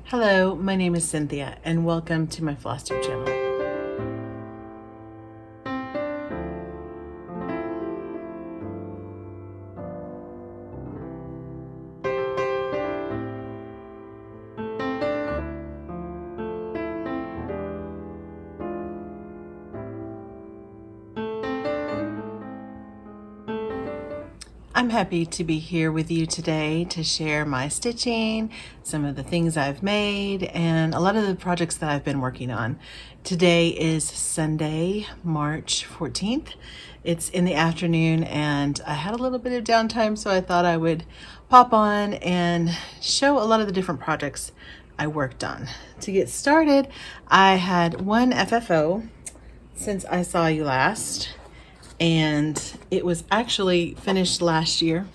Hello, my name is Cynthia and welcome to my flosstube channel. I'm happy to be here with you today to share my stitching, some of the things I've made, and a lot of the projects that I've been working on. Today is Sunday, March 14th. It's in the afternoon and I had a little bit of downtime, so I thought I would pop on and show a lot of the different projects I worked on. To get started, I had one FFO since I saw you last. And it was actually finished last year,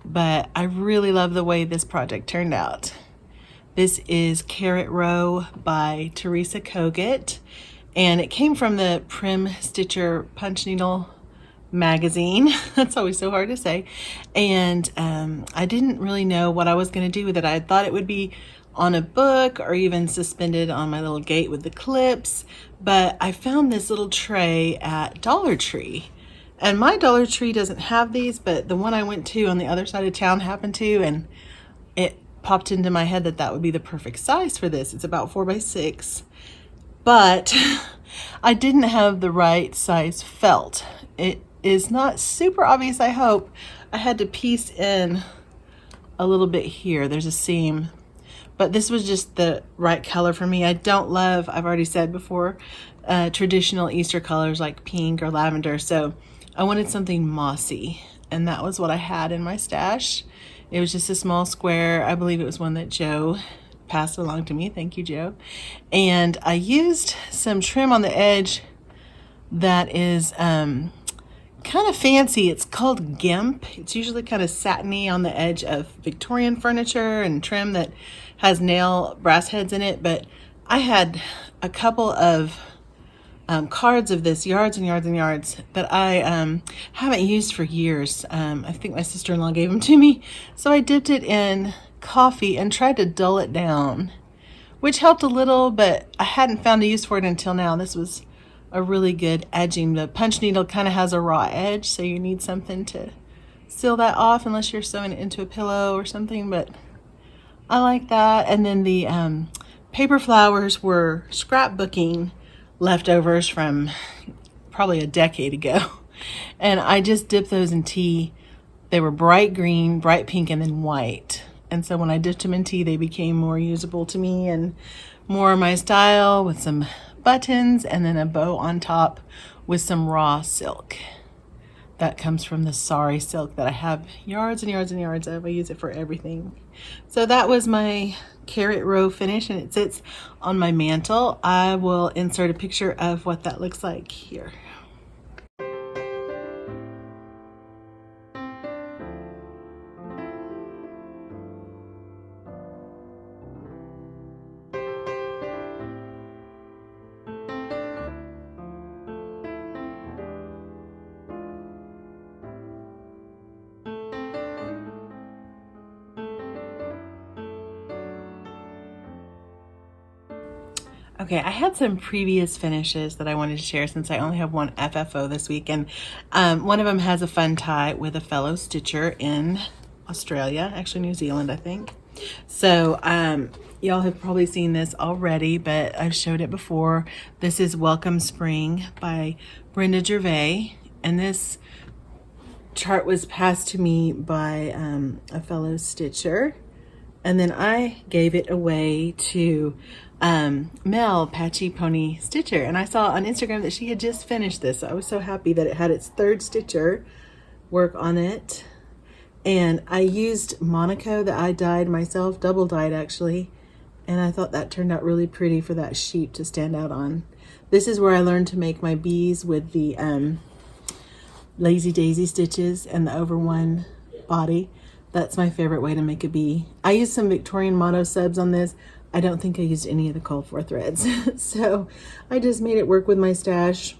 but I really love the way this project turned out. This is Carrot Row by Teresa Kogut, and it came from the Prim Stitcher Punch Needle magazine. That's always so hard to say. And I didn't really know what I was going to do with it. I thought it would be on a book or even suspended on my little gate with the clips, but I found this little tray at Dollar Tree, and my Dollar Tree doesn't have these, but the one I went to on the other side of town happened to, and it popped into my head that that would be the perfect size for this. It's about 4x6, but I didn't have the right size felt. It is not super obvious, I hope. I had to piece in a little bit here. There's a seam, but this was just the right color for me. I don't love, I've already said before, traditional Easter colors like pink or lavender. So I wanted something mossy, and that was what I had in my stash. It was just a small square. I believe it was one that Joe passed along to me. Thank you, Joe. And I used some trim on the edge that is kind of fancy. It's called Gimp. It's usually kind of satiny on the edge of Victorian furniture and trim that has nail brass heads in it, but I had a couple of cards of this, yards and yards and yards, that I haven't used for years. I think my sister-in-law gave them to me, so I dipped it in coffee and tried to dull it down, which helped a little, but I hadn't found a use for it until now. This was a really good edging. The punch needle kind of has a raw edge, so you need something to seal that off unless you're sewing it into a pillow or something, but I like that. And then the paper flowers were scrapbooking leftovers from probably a decade ago. And I just dipped those in tea. They were bright green, bright pink, and then white. And so when I dipped them in tea, they became more usable to me and more my style, with some buttons and then a bow on top with some raw silk. That comes from the sari silk that I have yards and yards and yards of. I use it for everything. So that was my Carrot Row finish, and it sits on my mantle. I will insert a picture of what that looks like here. Okay, I had some previous finishes that I wanted to share since I only have one FFO this week, and one of them has a fun tie with a fellow stitcher in Australia, actually New Zealand, I think. So y'all have probably seen this already, but I've showed it before. This is Welcome Spring by Brenda Gervais, and this chart was passed to me by a fellow stitcher, and then I gave it away to Mel, Patchy Pony Stitcher, and I saw on Instagram that she had just finished this. So I was so happy that it had its third stitcher work on it. And I used Monaco that I dyed myself, double dyed actually, and I thought that turned out really pretty for that sheep to stand out on. This is where I learned to make my bees with the lazy daisy stitches and the over one body. That's my favorite way to make a bee. I used some Victorian motto subs on this. I don't think I used any of the called for threads. So I just made it work with my stash.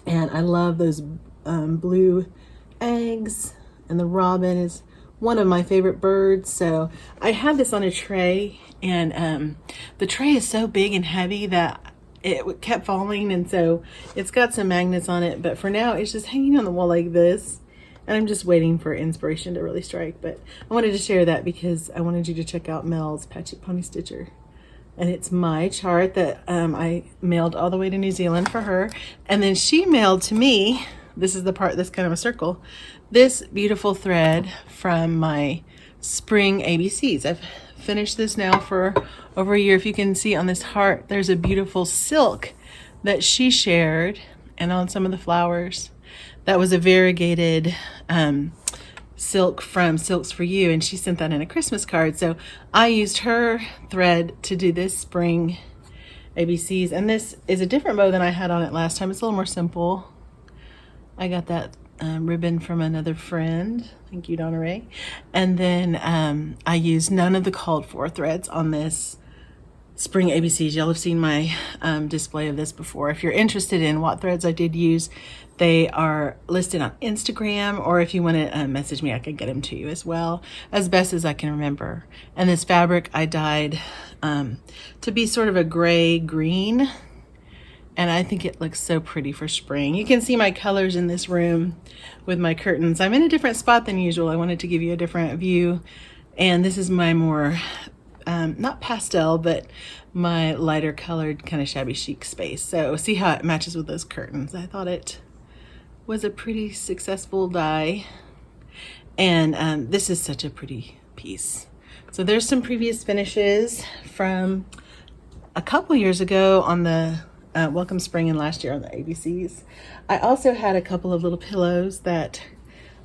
And I love those blue eggs. And the robin is one of my favorite birds. So I had this on a tray, and the tray is so big and heavy that it kept falling, and so it's got some magnets on it, but for now it's just hanging on the wall like this, and I'm just waiting for inspiration to really strike. But I wanted to share that because I wanted you to check out Mel's Patchy Pony Stitcher. And it's my chart that I mailed all the way to New Zealand for her. And then she mailed to me, this is the part that's kind of a circle, this beautiful thread from my spring ABCs. I've finished this now for over a year. If you can see on this heart, there's a beautiful silk that she shared, and on some of the flowers. That was a variegated silk from Silks for You, and she sent that in a Christmas card. So I used her thread to do this spring ABCs, and this is a different bow than I had on it last time. It's a little more simple. I got that ribbon from another friend. Thank you, Donna Ray. And then I used none of the called for threads on this spring ABCs. Y'all have seen my display of this before. If you're interested in what threads I did use, they are listed on Instagram, or if you want to message me, I can get them to you as well, as best as I can remember. And this fabric I dyed to be sort of a gray green, and I think it looks so pretty for spring. You can see my colors in this room with my curtains. I'm in a different spot than usual. I wanted to give you a different view, and this is my more not pastel, but my lighter colored kind of shabby chic space. So see how it matches with those curtains. I thought it was a pretty successful dye, and this is such a pretty piece. So there's some previous finishes from a couple years ago on the Welcome Spring, and last year on the ABCs. I also had a couple of little pillows that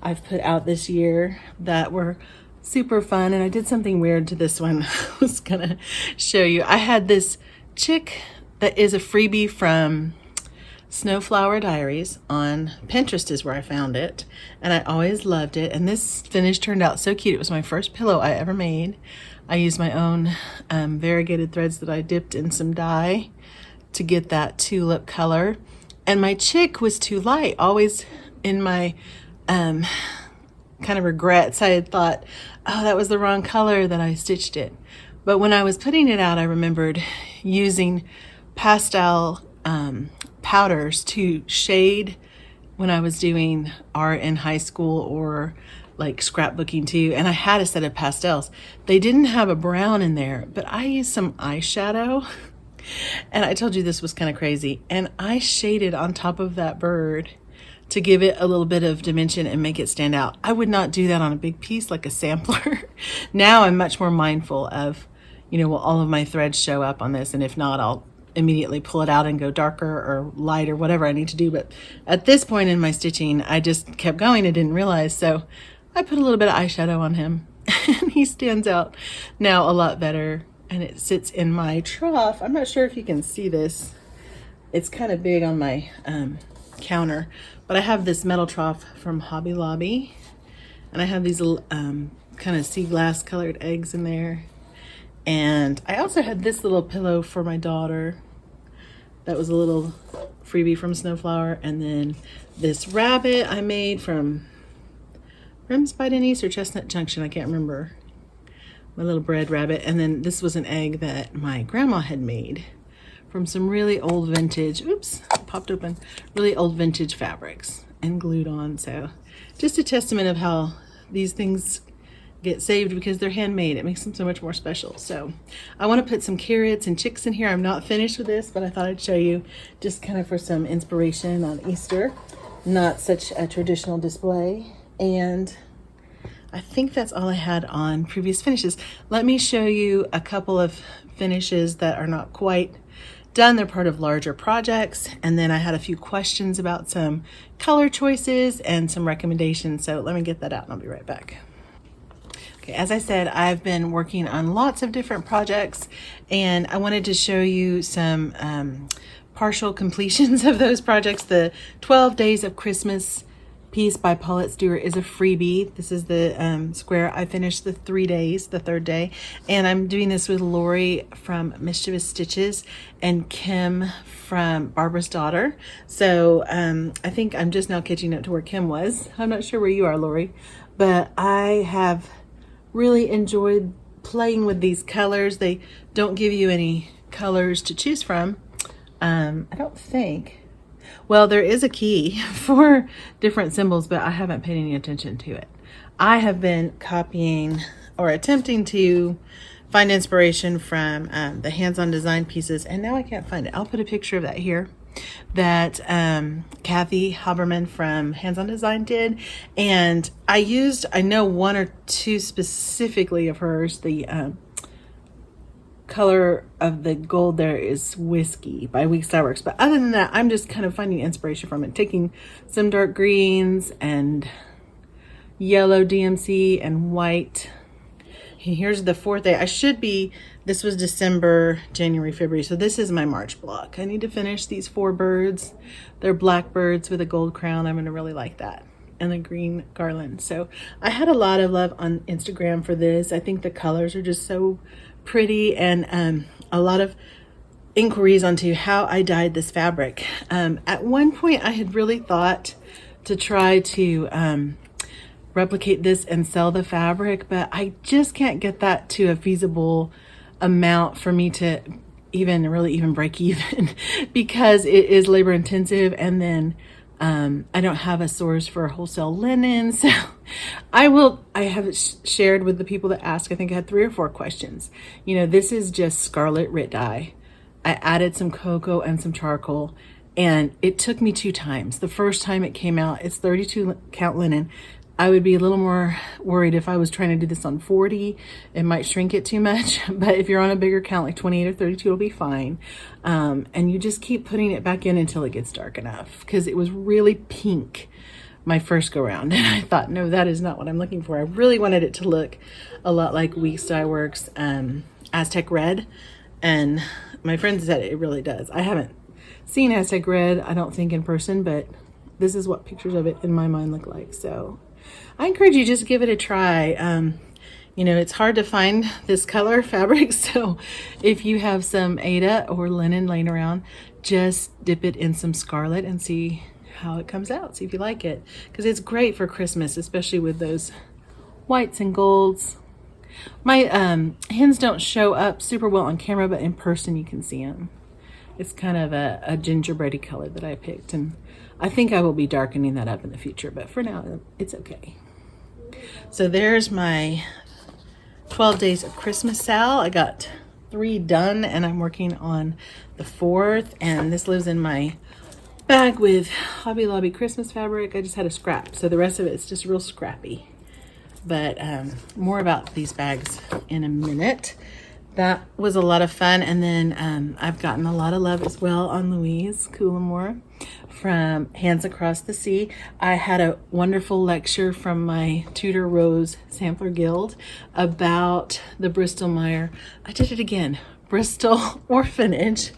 I've put out this year that were super fun, and I did something weird to this one. I was gonna show you. I had this chick that is a freebie from Snowflower Diaries on Pinterest is where I found it, and I always loved it, and this finish turned out so cute. It was my first pillow I ever made. I used my own variegated threads that I dipped in some dye to get that tulip color, and my chick was too light. Always in my kind of regrets, I had thought, oh, that was the wrong color that I stitched it. But when I was putting it out, I remembered using pastel powders to shade when I was doing art in high school or like scrapbooking too, and I had a set of pastels. They didn't have a brown in there, but I used some eyeshadow, and I told you this was kind of crazy, and I shaded on top of that bird to give it a little bit of dimension and make it stand out. I would not do that on a big piece like a sampler. Now I'm much more mindful of, will all of my threads show up on this, and if not, I'll immediately pull it out and go darker or light or whatever I need to do. But at this point in my stitching, I just kept going and didn't realize, so I put a little bit of eyeshadow on him and he stands out now a lot better, and it sits in my trough. I'm not sure if you can see this. It's kind of big on my counter, but I have this metal trough from Hobby Lobby, and I have these little kind of sea glass colored eggs in there. And I also had this little pillow for my daughter. That was a little freebie from Snowflower. And then this rabbit I made from Rims by Denise or Chestnut Junction, I can't remember. My little bread rabbit. And then this was an egg that my grandma had made from some really old vintage, oops, it popped open, really old vintage fabrics and glued on. So just a testament of how these things get saved because they're handmade. It makes them so much more special. So I want to put some carrots and chicks in here. I'm not finished with this, but I thought I'd show you just kind of for some inspiration on Easter. Not such a traditional display. And I think that's all I had on previous finishes. Let me show you a couple of finishes that are not quite done. They're part of larger projects. And then I had a few questions about some color choices and some recommendations. So let me get that out and I'll be right back. Okay, as I said, I've been working on lots of different projects, and I wanted to show you some partial completions of those projects. The 12 Days of Christmas piece by Paulette Stewart is a freebie. This is the square. I finished the 3 days, the third day, and I'm doing this with Lori from Mischievous Stitches and Kim from Barbara's Daughter. So I think I'm just now catching up to where Kim was. I'm not sure where you are, Lori, but I have really enjoyed playing with these colors. They don't give you any colors to choose from. I don't think. Well, there is a key for different symbols, but I haven't paid any attention to it. I have been copying or attempting to find inspiration from the hands-on design pieces, and now I can't find it. I'll put a picture of that here that Kathy Haberman from Hands-On Design did, and I know one or two specifically of hers. The color of the gold there is Whiskey by threadworx, but other than that, I'm just kind of finding inspiration from it, taking some dark greens and yellow DMC and white. And here's the 4th day. This was December, January, February, so this is my March block. I need to finish these 4 birds. They're black birds with a gold crown. I'm gonna really like that, and the green garland. So I had a lot of love on Instagram for this. I think the colors are just so pretty, and a lot of inquiries onto how I dyed this fabric. At one point I had really thought to try to replicate this and sell the fabric, but I just can't get that to a feasible amount for me to even break even because it is labor intensive, and then I don't have a source for wholesale linen. So I have shared with the people that ask. I think I had 3 or 4 questions. You know, this is just scarlet Rit dye. I added some cocoa and some charcoal, and it took me 2 times. The first time it came out, it's 32 count linen. I would be a little more worried if I was trying to do this on 40. It might shrink it too much, but if you're on a bigger count, like 28 or 32, it'll be fine. And you just keep putting it back in until it gets dark enough, because it was really pink my first go round. And I thought, no, that is not what I'm looking for. I really wanted it to look a lot like diaries Aztec Red. And my friend said it really does. I haven't seen Aztec Red, I don't think, in person, but this is what pictures of it in my mind look like. So I encourage you, just give it a try. You know, it's hard to find this color fabric, so if you have some Aida or linen laying around, just dip it in some scarlet and see how it comes out. See if you like it, because it's great for Christmas, especially with those whites and golds. My hens don't show up super well on camera, but in person you can see them. It's kind of a gingerbready color that I picked, and I think I will be darkening that up in the future, but for now, it's okay. So there's my 12 days of Christmas sal. I got 3 done, and I'm working on the 4th, and this lives in my bag with Hobby Lobby Christmas fabric. I just had a scrap, so the rest of it is just real scrappy. But more about these bags in a minute. That was a lot of fun. And then I've gotten a lot of love as well on Louisa Coulimore from Hands Across the Sea. I had a wonderful lecture from my Tudor Rose Sampler Guild about the Bristol Bristol Orphanage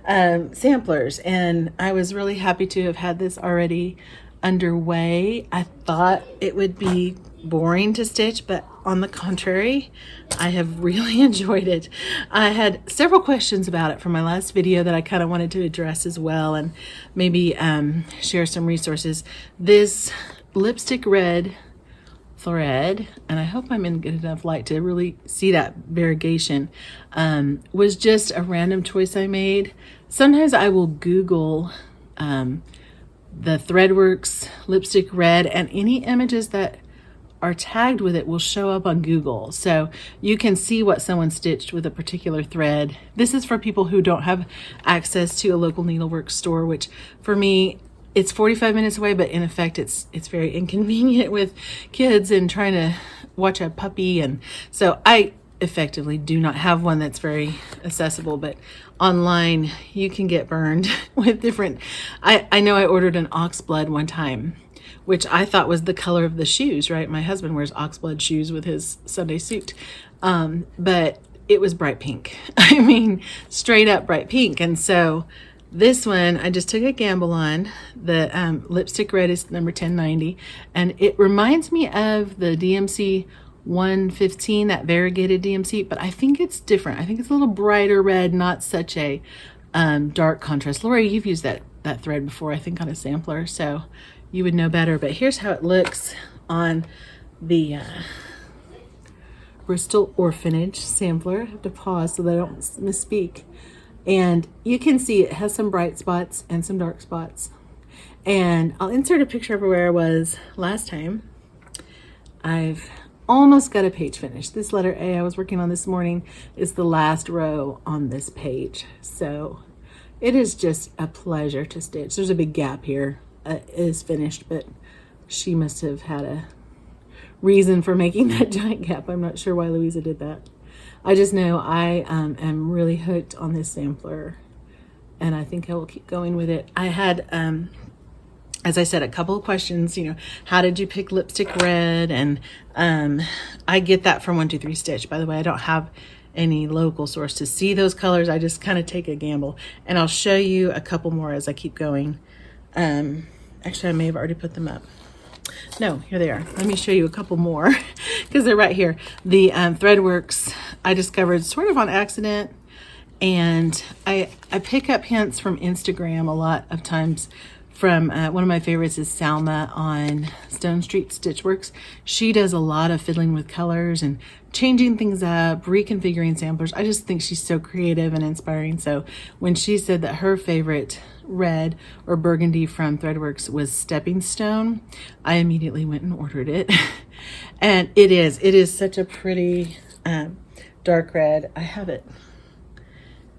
samplers. And I was really happy to have had this already underway. I thought it would be boring to stitch, but on the contrary, I have really enjoyed it. I had several questions about it from my last video that I kind of wanted to address as well, and maybe share some resources. This lipstick red thread, and I hope I'm in good enough light to really see that variegation, was just a random choice I made. Sometimes I will Google the threadworx lipstick red, and any images that are tagged with it will show up on Google, so you can see what someone stitched with a particular thread. This is for people who don't have access to a local needlework store, which for me, it's 45 minutes away, but in effect it's very inconvenient with kids and trying to watch a puppy, and so I effectively do not have one that's very accessible. But online you can get burned with different, I know I ordered an oxblood one time, which I thought was the color of the shoes, right? My husband wears oxblood shoes with his Sunday suit, but it was bright pink. I mean, straight up bright pink. And so this one, I just took a gamble on. The lipstick red is number 1090, and it reminds me of the DMC 115, that variegated DMC, but I think it's different. I think it's a little brighter red, not such a dark contrast. Lori, you've used that thread before, I think on a sampler, so you would know better. But here's how it looks on the Bristol Orphanage sampler. I have to pause so that I don't misspeak. And you can see it has some bright spots and some dark spots. And I'll insert a picture of where I was last time. I've almost got a page finished. This letter A I was working on this morning is the last row on this page. So it is just a pleasure to stitch. There's a big gap here. It is finished, but she must have had a reason for making that giant gap. I'm not sure why Louisa did that. I just know I am really hooked on this sampler, and I think I will keep going with it. I had, as I said, a couple of questions, you know, how did you pick lipstick red? And I get that from 123 Stitch. By the way, I don't have any local source to see those colors. I just kind of take a gamble, and I'll show you a couple more as I keep going. Actually, I may have already put them up. No, here they are. Let me show you a couple more because they're right here. The threadworx I discovered sort of on accident, and I pick up hints from Instagram a lot of times. From one of my favorites is Salma on Stone Street Stitchworks. She does a lot of fiddling with colors and changing things up, reconfiguring samplers. I just think she's so creative and inspiring. So when she said that her favorite red or burgundy from threadworx was Stepping Stone, I immediately went and ordered it. And it is such a pretty dark red. I have it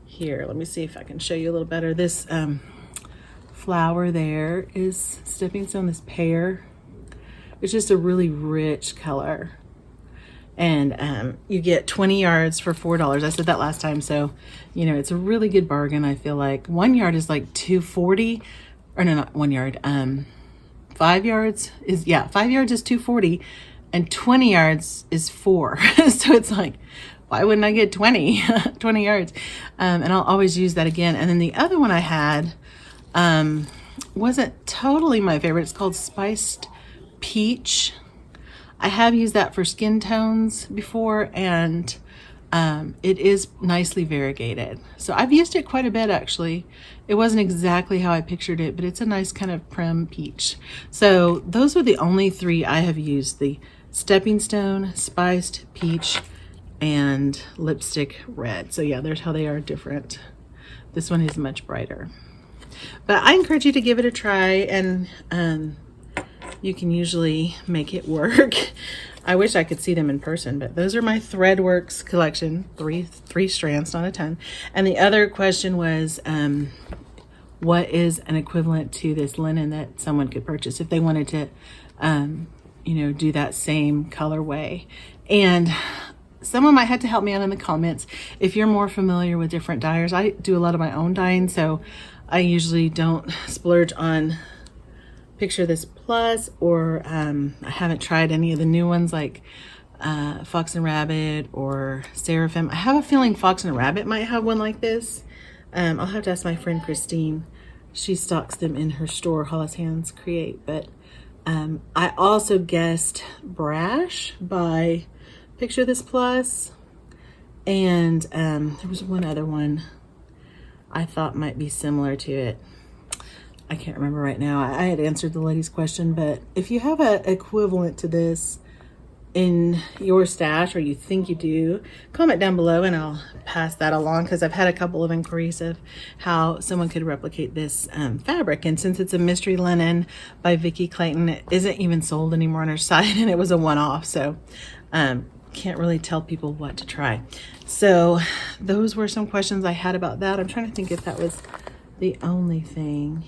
here. Let me see if I can show you a little better. This flower there is Stepping Stone, this pear. It's just a really rich color. And you get 20 yards for $4. I said that last time, so you know it's a really good bargain. I feel like 1 yard is like $2.40, or no, not 1 yard. 5 yards is 5 yards is $2.40, and 20 yards is $4. So it's like, why wouldn't I get 20 yards? And I'll always use that again. And then the other one I had wasn't totally my favorite. It's called Spiced Peach. I have used that for skin tones before, and it is nicely variegated. So I've used it quite a bit, actually. It wasn't exactly how I pictured it, but it's a nice kind of prim peach. So those are the only three I have used: the Stepping Stone, Spiced Peach, and Lipstick Red. So yeah, there's how they are different. This one is much brighter. But I encourage you to give it a try, and you can usually make it work. I wish I could see them in person, but those are my threadworx collection, three strands, not a ton. And the other question was, what is an equivalent to this linen that someone could purchase if they wanted to, you know, do that same colorway? And someone might have to help me out in the comments if you're more familiar with different dyers. I do a lot of my own dyeing, so I usually don't splurge on Picture This Plus, or I haven't tried any of the new ones like Fox and Rabbit or Seraphim. I have a feeling Fox and Rabbit might have one like this. I'll have to ask my friend Christine. She stocks them in her store, Hollis Hands Create. But I also guessed Brash by Picture This Plus, and there was one other one I thought might be similar to it. I can't remember right now. I had answered the lady's question, but if you have an equivalent to this in your stash, or you think you do, comment down below and I'll pass that along, because I've had a couple of inquiries of how someone could replicate this fabric. And since it's a mystery linen by Vicky Clayton, it isn't even sold anymore on her site, and it was a one-off, so can't really tell people what to try. So those were some questions I had about that. I'm trying to think if that was the only thing.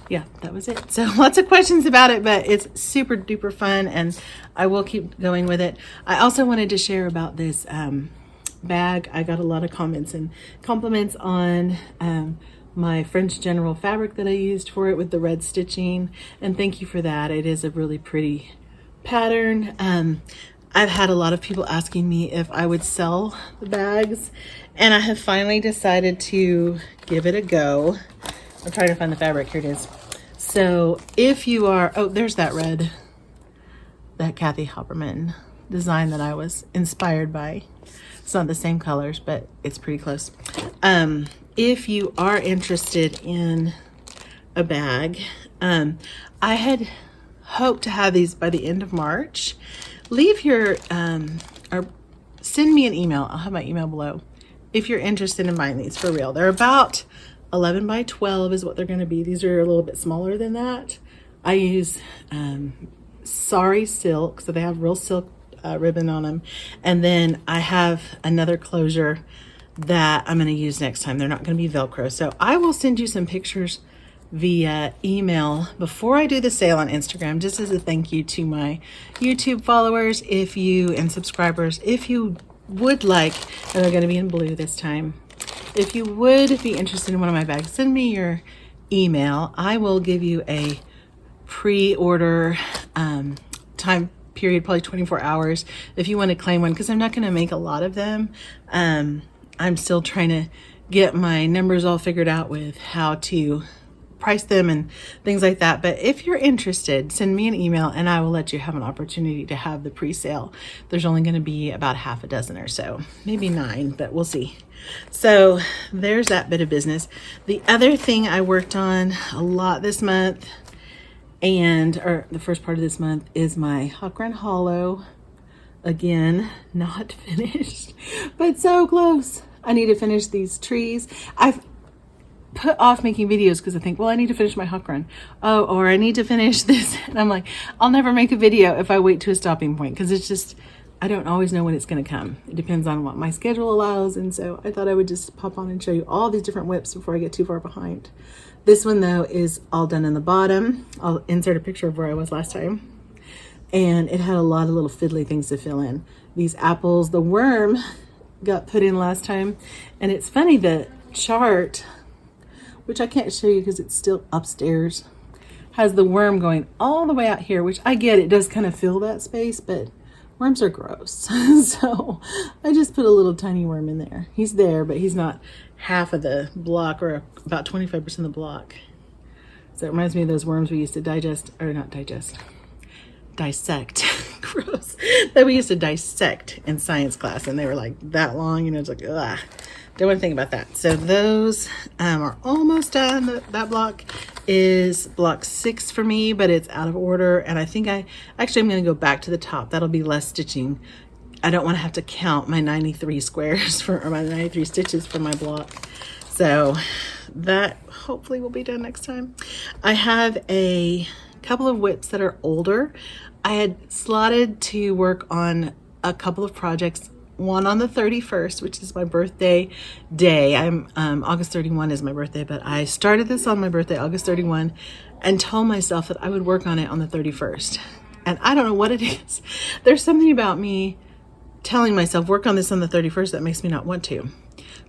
Yeah, that was it. So lots of questions about it, but it's super duper fun, and I will keep going with it. I also wanted to share about this bag. I got a lot of comments and compliments on my French General fabric that I used for it with the red stitching, and thank you for that. It is a really pretty pattern. I've had a lot of people asking me if I would sell the bags, and I have finally decided to give it a go. I'm trying to find the fabric. Here it is. So if you are, oh, there's that red, that Kathy Hopperman design that I was inspired by. It's not the same colors, but it's pretty close. If you are interested in a bag, I had hope to have these by the end of March. Leave your, or send me an email. I'll have my email below if you're interested in buying these for real. They're about 11 by 12 is what they're going to be. These are a little bit smaller than that. I use sari silk, so they have real silk ribbon on them. And then I have another closure that I'm going to use next time. They're not going to be Velcro. So I will send you some pictures via email before I do the sale on Instagram, just as a thank you to my YouTube followers and subscribers. If you would like, and they're going to be in blue this time, if you would be interested in one of my bags, send me your email. I will give you a pre-order time period, probably 24 hours, if you want to claim one, because I'm not going to make a lot of them. I'm still trying to get my numbers all figured out with how to price them and things like that. But if you're interested, send me an email and I will let you have an opportunity to have the pre-sale. There's only going to be about half a dozen or so, maybe 9, but we'll see. So there's that bit of business. The other thing I worked on a lot this month, or the first part of this month, is my Hawk Run Hollow. Again, not finished, but so close. I need to finish these trees. I've put off making videos because I think, well, I need to finish my Hawk Run. Oh, or I need to finish this. And I'm like, I'll never make a video if I wait to a stopping point, because it's just, I don't always know when it's going to come. It depends on what my schedule allows. And so I thought I would just pop on and show you all these different whips before I get too far behind. This one though is all done in the bottom. I'll insert a picture of where I was last time. And it had a lot of little fiddly things to fill in. These apples, the worm got put in last time. And it's funny, the chart, which I can't show you because it's still upstairs, has the worm going all the way out here, which I get, it does kind of fill that space, but worms are gross. So I just put a little tiny worm in there. He's there, but he's not half of the block, or about 25% of the block. So it reminds me of those worms we used to dissect. Gross. That we used to dissect in science class, and they were like that long, it's like, ugh. Don't want to think about that. So those are almost done. That block is block 6 for me, but it's out of order. And I think I'm going to go back to the top. That'll be less stitching. I don't want to have to count my 93 squares or my 93 stitches for my block. So that hopefully will be done next time. I have a couple of whips that are older. I had slotted to work on a couple of projects. One on the 31st, which is my birthday day. August 31 is my birthday, but I started this on my birthday, August 31, and told myself that I would work on it on the 31st. And I don't know what it is. There's something about me telling myself work on this on the 31st that makes me not want to.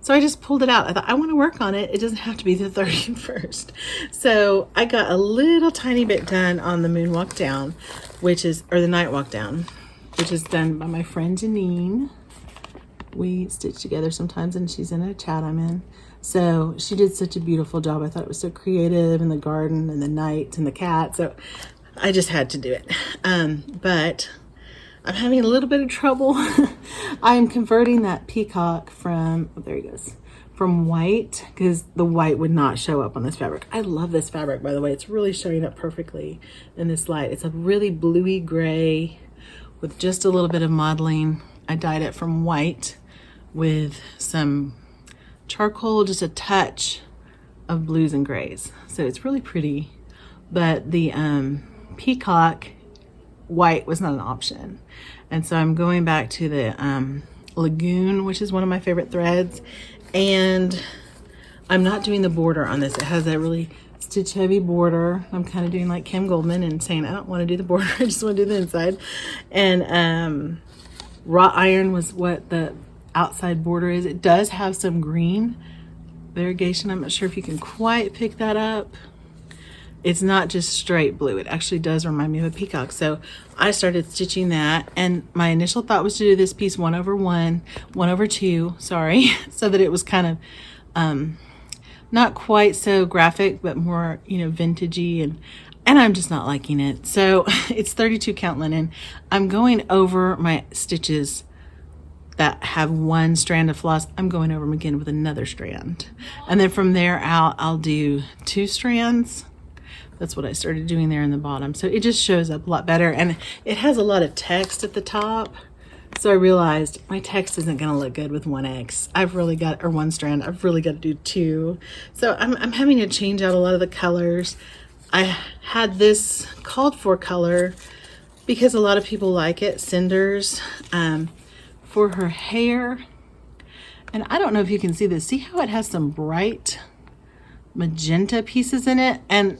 So I just pulled it out. I thought, I want to work on it. It doesn't have to be the 31st. So I got a little tiny bit done on the moon walk down, or the night walk down, which is done by my friend Janine. We stitch together sometimes, and she's in a chat I'm in. So she did such a beautiful job. I thought it was so creative, in the garden and the night and the cat. So I just had to do it. But I'm having a little bit of trouble. I'm converting that peacock from, oh, there he goes, from white, because the white would not show up on this fabric. I love this fabric, by the way. It's really showing up perfectly in this light. It's a really bluey gray with just a little bit of modeling. I dyed it from white with some charcoal, just a touch of blues and grays. So it's really pretty, but the peacock white was not an option. And so I'm going back to the Lagoon, which is one of my favorite threads. And I'm not doing the border on this. It has a really stitch heavy border. I'm kind of doing like Kim Goldman and saying, I don't want to do the border. I just want to do the inside. And wrought iron was what the outside border is. It does have some green variegation. I'm not sure if you can quite pick that up. It's not just straight blue. It actually does remind me of a peacock. So I started stitching that, and my initial thought was to do this piece 1/2, sorry, so that it was kind of not quite so graphic, but more, vintagey, and I'm just not liking it. So it's 32 count linen. I'm going over my stitches that have one strand of floss. I'm going over them again with another strand. And then from there out, I'll do 2 strands, That's what I started doing there in the bottom. So it just shows up a lot better, and it has a lot of text at the top. So I realized my text isn't going to look good with 1X. I've really got, or one strand, I've really got to do 2. So I'm having to change out a lot of the colors. I had this called for color because a lot of people like it, Cinders, for her hair. And I don't know if you can see this. See how it has some bright magenta pieces in it? And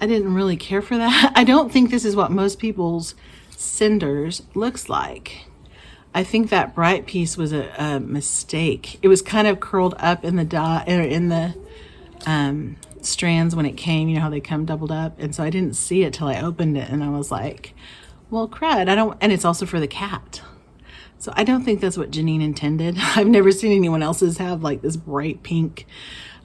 I didn't really care for that. I don't think this is what most people's Cinders looks like. I think that bright piece was a mistake. It was kind of curled up in the dot, or in the strands when it came. You know how they come doubled up, and so I didn't see it till I opened it, and I was like, well, crud. I don't. And it's also for the cat, so I don't think that's what Janine intended. I've never seen anyone else's have like this bright pink.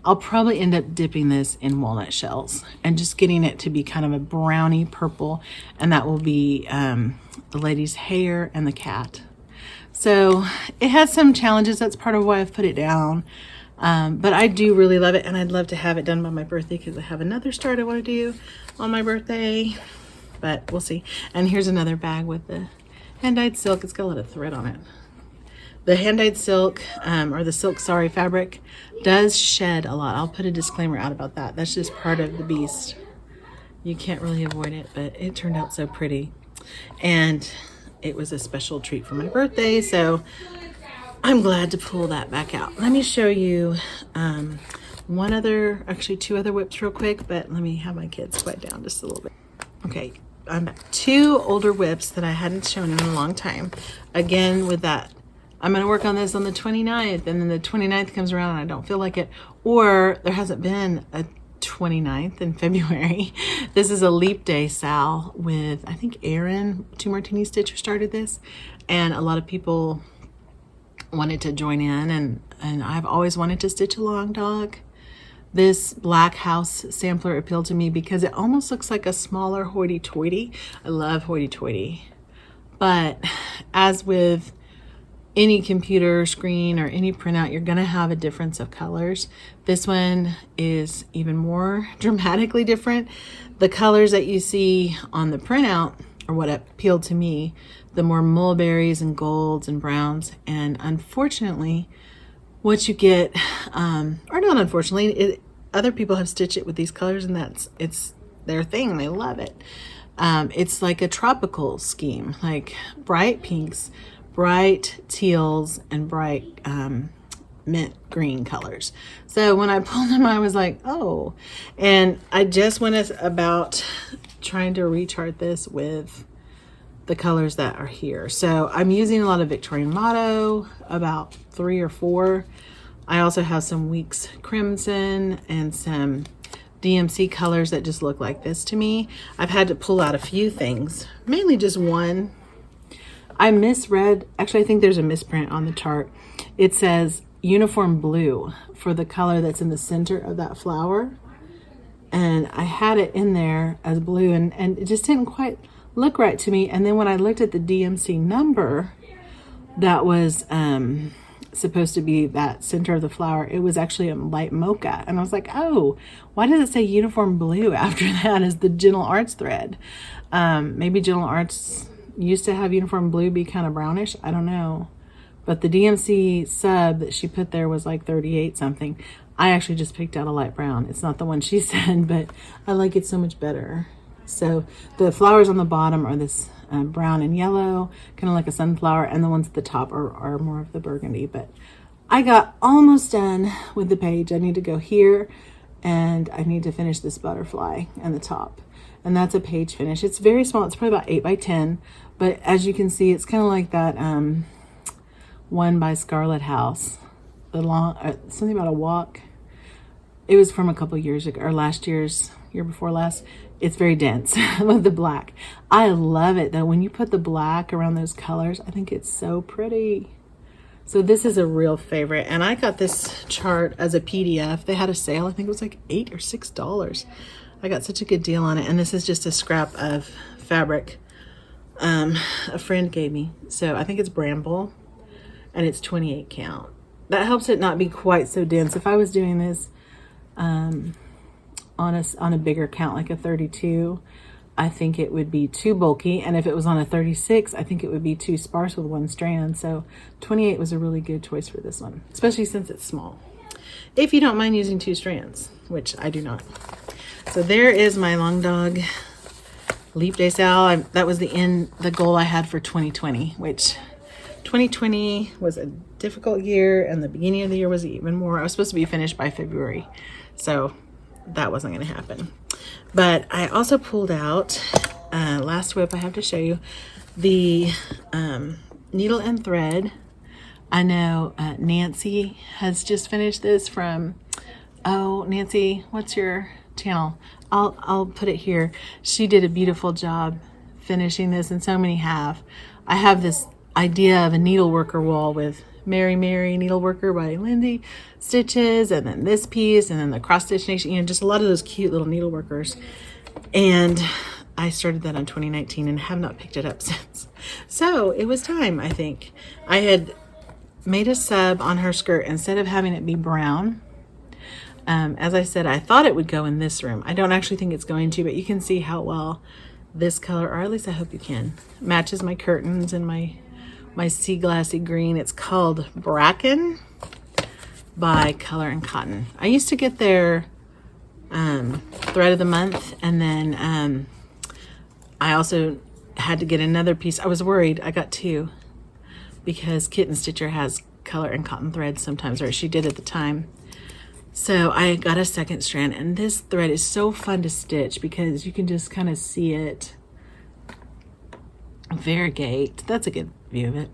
I'll probably end up dipping this in walnut shells and just getting it to be kind of a browny purple, and that will be the lady's hair and the cat. So it has some challenges. That's part of why I've put it down. But I do really love it, and I'd love to have it done by my birthday because I have another start I want to do on my birthday, but we'll see. And here's another bag with the hand-dyed silk. It's got a lot of thread on it. The hand-dyed silk, or the silk sari fabric, does shed a lot. I'll put a disclaimer out about that. That's just part of the beast. You can't really avoid it, but it turned out so pretty. And it was a special treat for my birthday, so I'm glad to pull that back out. Let me show you actually 2 other whips real quick, but let me have my kids quiet down just a little bit. Okay, 2 older whips that I hadn't shown in a long time. Again, with that, I'm going to work on this on the 29th, and then the 29th comes around and I don't feel like it, or there hasn't been a 29th in February. This is a leap day sal with, I think, Aaron, 2 Martini Stitcher started this, and a lot of people wanted to join in, and I've always wanted to stitch a long dog. This black house sampler appealed to me because it almost looks like a smaller hoity-toity. I love hoity-toity, but as with any computer screen or any printout, you're going to have a difference of colors. This one is even more dramatically different. The colors that you see on the printout are what appealed to me, the more mulberries and golds and browns. And unfortunately, what you get, or not unfortunately, other people have stitched it with these colors, and it's their thing. They love it. It's like a tropical scheme, like bright pinks, bright teals, and bright mint green colors. So when I pulled them, I was like, oh. And I just went about trying to rechart this with the colors that are here. So I'm using a lot of Victorian Motto, about 3 or 4. I also have some Weeks Crimson and some DMC colors that just look like this to me. I've had to pull out a few things, mainly just one. I misread, actually I think there's a misprint on the chart. It says uniform blue for the color that's in the center of that flower. And I had it in there as blue, and it just didn't quite look right to me. And then when I looked at the DMC number that was supposed to be that center of the flower, it was actually a light mocha. And I was like, oh, why does it say uniform blue after that as the Gentle Arts thread? Maybe Gentle Arts used to have uniform blue be kind of brownish. I don't know. But the DMC sub that she put there was like 38 something. I actually just picked out a light brown. It's not the one she said, but I like it so much better. So the flowers on the bottom are this brown and yellow, kind of like a sunflower, and the ones at the top are more of the burgundy. But I got almost done with the page. I need to go here, and I need to finish this butterfly and the top. And that's a page finish. It's very small. It's probably about 8 by 10. But as you can see, it's kind of like that one by Scarlet House. The long, something about a walk. It was from a couple years ago, or year before last. It's very dense with the black. I love it though. When you put the black around those colors, I think it's so pretty. So this is a real favorite. And I got this chart as a PDF. They had a sale. I think it was like $8 or $6. I got such a good deal on it. And this is just a scrap of fabric a friend gave me. So I think it's bramble, and it's 28 count. That helps it not be quite so dense. If I was doing this on a bigger count, like a 32, I think it would be too bulky. And if it was on a 36, I think it would be too sparse with one strand. So 28 was a really good choice for this one, especially since it's small. If you don't mind using 2 strands, which I do not. So there is my Long Dog Leap Day Sal. That was the goal I had for 2020, which 2020 was a difficult year, and the beginning of the year was even more. I was supposed to be finished by February, so that wasn't going to happen. But I also pulled out, last whip I have to show you, the needle and thread. I know Nancy has just finished this from, oh, Nancy, what's your channel? I'll put it here. She did a beautiful job finishing this, and so many have. I have this idea of a needleworker wall with Mary Needleworker by Lindy stitches, and then this piece, and then the cross stitch nation, you know, just a lot of those cute little needleworkers. And I started that in 2019 and have not picked it up since. So it was time, I think. I had made a sub on her skirt instead of having it be brown. As I said, I thought it would go in this room. I don't actually think it's going to, but you can see how well this color, or at least I hope you can, matches my curtains and my sea glassy green. It's called Bracken by Color and Cotton. I used to get their thread of the month, and then I also had to get another piece. I was worried. I got 2 because Kitten Stitcher has Color and Cotton threads sometimes, or she did at the time. So I got a second strand, and this thread is so fun to stitch because you can just kind of see it variegate. That's a good view of it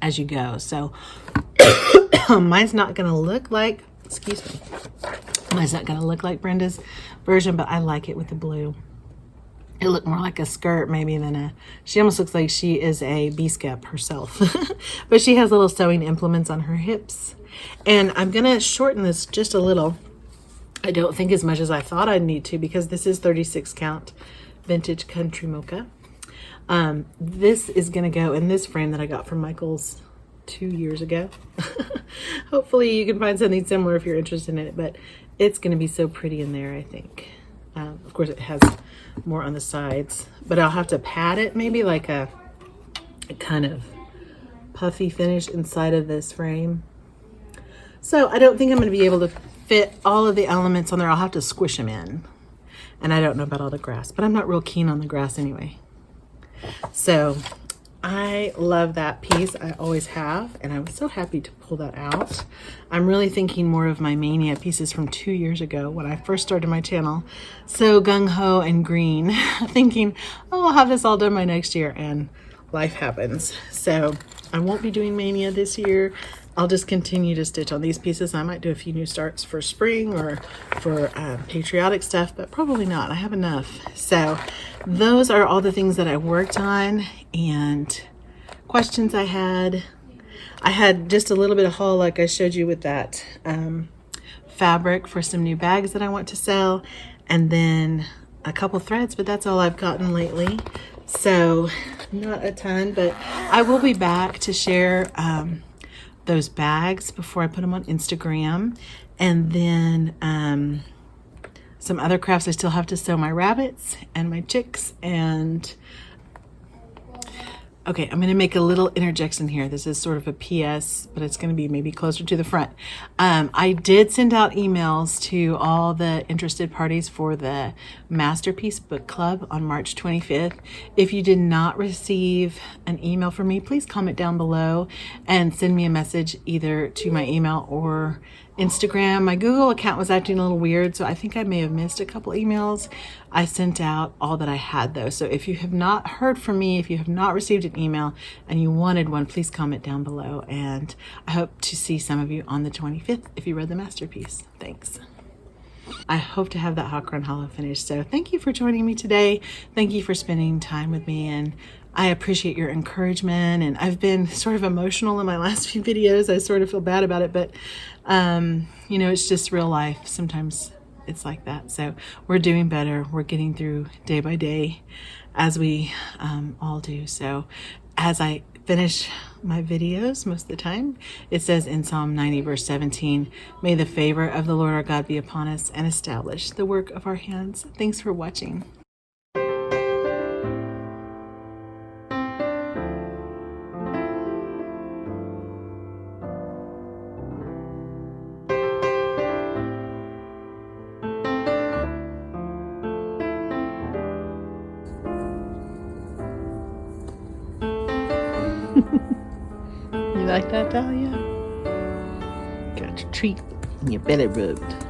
as you go. So mine's not going to look like, excuse me, mine's not going to look like Brenda's version, but I like it with the blue. It looked more like a skirt maybe than a, she almost looks like she is a bee-scap herself. But she has little sewing implements on her hips. And I'm going to shorten this just a little. I don't think as much as I thought I'd need to, because this is 36 count vintage country mocha. This is going to go in this frame that I got from Michael's 2 years ago. Hopefully you can find something similar if you're interested in it, but it's going to be so pretty in there, I think. Of course, it has more on the sides, but I'll have to pat it, maybe like a kind of puffy finish inside of this frame. So I don't think I'm going to be able to fit all of the elements on there. I'll have to squish them in. And I don't know about all the grass, but I'm not real keen on the grass anyway. So I love that piece. I always have, and I was so happy to pull that out. I'm really thinking more of my Mania pieces from 2 years ago when I first started my channel. So gung-ho and green, thinking, oh, I'll have this all done by next year, and life happens. So I won't be doing Mania this year. I'll just continue to stitch on these pieces. I might do a few new starts for spring or for patriotic stuff, but probably not. I have enough. So those are all the things that I worked on and questions I had. I had just a little bit of haul like I showed you with that fabric for some new bags that I want to sell, and then a couple threads, but that's all I've gotten lately. So not a ton, but I will be back to share those bags before I put them on Instagram. And then some other crafts. I still have to sew my rabbits and my chicks. And okay, I'm going to make a little interjection here. This is sort of a PS, but it's going to be maybe closer to the front. I did send out emails to all the interested parties for the Masterpiece Book Club on March 25th. If you did not receive an email from me, please comment down below and send me a message either to my email or Instagram. My Google account was acting a little weird, so I think I may have missed a couple emails. I sent out all that I had though. So if you have not heard from me, if you have not received an email and you wanted one, please comment down below. And I hope to see some of you on the 25th if you read the Masterpiece. Thanks. I hope to have that Hawk Run Hollow finished. So thank you for joining me today. Thank you for spending time with me, and I appreciate your encouragement. And I've been sort of emotional in my last few videos. I sort of feel bad about it, but you know, it's just real life. Sometimes it's like that. So we're doing better. We're getting through day by day, as we all do. So as I finish my videos most of the time. It says in Psalm 90 verse 17, may the favor of the Lord our God be upon us and establish the work of our hands. Thanks for watching. You like that, Dahlia? Got your treat and your belly rubbed.